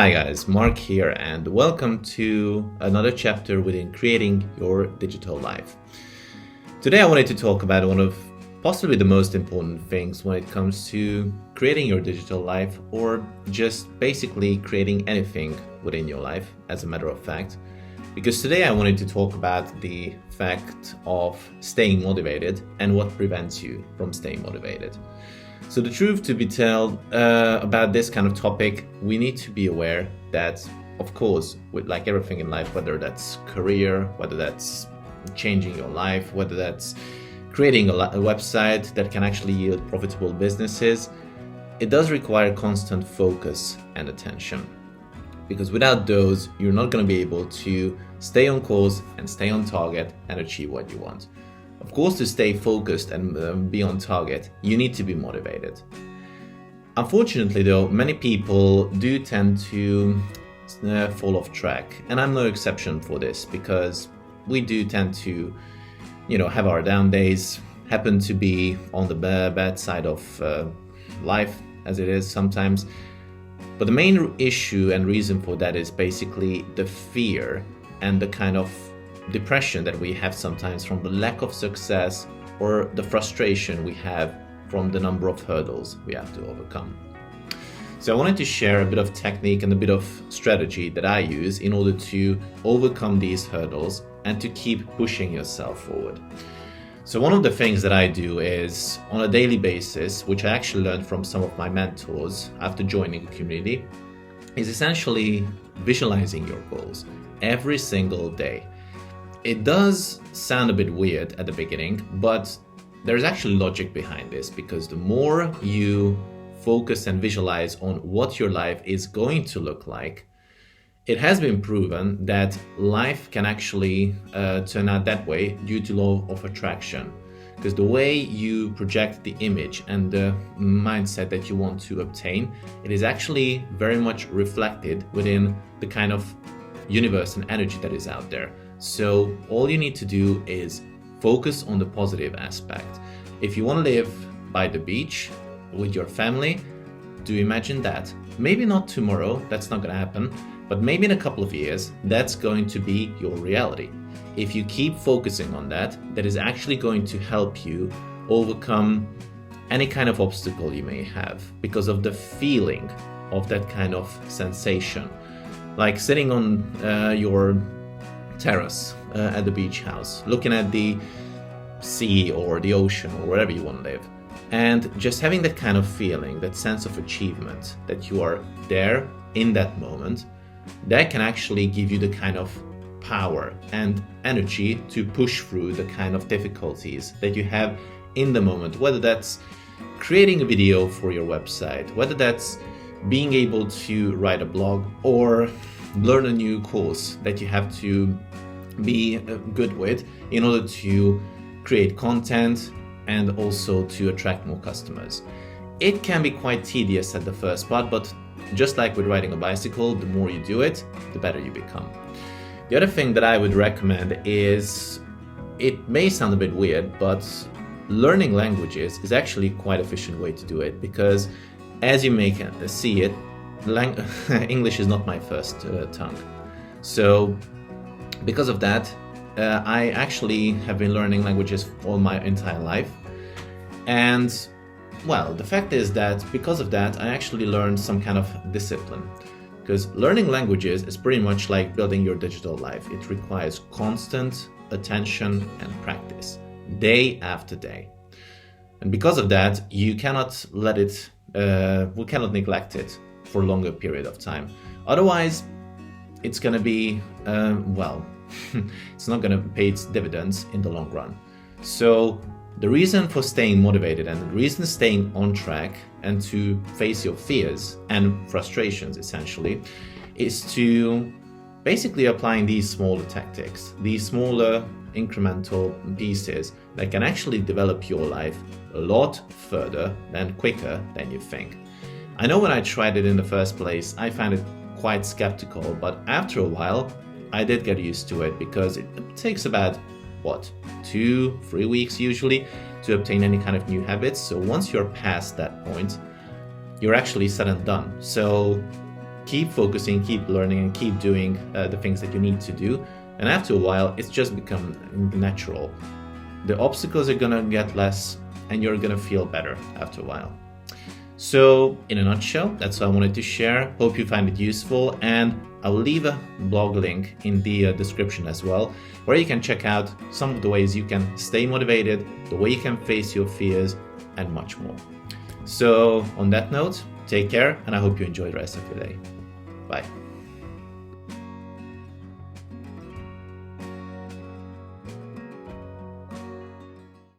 Hi guys, Mark here and welcome to another chapter within creating your digital life. Today I wanted to talk about one of possibly the most important things when it comes to creating your digital life, or just basically creating anything within your life as a matter of fact. Because today I wanted to talk about the fact of staying motivated and what prevents you from staying motivated. So the truth to be told about this kind of topic, we need to be aware that, of course, with like everything in life, whether that's career, whether that's changing your life, whether that's creating a website that can actually yield profitable businesses, it does require constant focus and attention. Because without those, you're not going to be able to stay on course and stay on target and achieve what you want. Of course, to stay focused and be on target, you need to be motivated. Unfortunately, though, many people do tend to fall off track, and I'm no exception for this, because we do tend to, have our down days, happen to be on the bad side of life, as it is sometimes. But the main issue and reason for that is basically the fear and the kind of depression that we have sometimes from the lack of success, or the frustration we have from the number of hurdles we have to overcome. So I wanted to share a bit of technique and a bit of strategy that I use in order to overcome these hurdles and to keep pushing yourself forward. So one of the things that I do is on a daily basis, which I actually learned from some of my mentors after joining the community, is essentially visualizing your goals every single day. It does sound a bit weird at the beginning, but there's actually logic behind this, because the more you focus and visualize on what your life is going to look like, it has been proven that life can actually turn out that way due to law of attraction. Because the way you project the image and the mindset that you want to obtain, it is actually very much reflected within the kind of universe and energy that is out there. So all you need to do is focus on the positive aspect. If you want to live by the beach with your family, do imagine that. Maybe not tomorrow, that's not going to happen, but maybe in a couple of years, that's going to be your reality. If you keep focusing on that, that is actually going to help you overcome any kind of obstacle you may have, because of the feeling of that kind of sensation. Like sitting on your terrace at the beach house, looking at the sea or the ocean or wherever you want to live, and just having that kind of feeling, that sense of achievement, that you are there in that moment, that can actually give you the kind of power and energy to push through the kind of difficulties that you have in the moment, whether that's creating a video for your website, whether that's being able to write a blog or learn a new course that you have to be good with in order to create content and also to attract more customers. It can be quite tedious at the first part, but just like with riding a bicycle, the more you do it, the better you become. The other thing that I would recommend is, it may sound a bit weird, but learning languages is actually quite an efficient way to do it, because as you may see it, English is not my first tongue. So because of that, I actually have been learning languages all my entire life. And well, the fact is that because of that, I actually learned some kind of discipline. Because learning languages is pretty much like building your digital life. It requires constant attention and practice, day after day. And because of that, you cannot we cannot neglect it for a longer period of time. Otherwise, it's going to be, it's not going to pay its dividends in the long run. So the reason for staying motivated and the reason staying on track and to face your fears and frustrations essentially is to basically applying these smaller tactics, these smaller incremental pieces that can actually develop your life a lot further and quicker than you think. I know when I tried it in the first place, I found it quite skeptical, but after a while, I did get used to it, because it takes about 2-3 weeks usually to obtain any kind of new habits. So once you're past that point, you're actually said and done. So keep focusing, keep learning, and keep doing the things that you need to do. And after a while, it's just become natural. The obstacles are gonna get less, and you're gonna feel better after a while. So in a nutshell, that's what I wanted to share. Hope you find it useful, and I'll leave a blog link in the description as well, where you can check out some of the ways you can stay motivated, the way you can face your fears, and much more. So on that note, take care, and I hope you enjoy the rest of your day. Bye.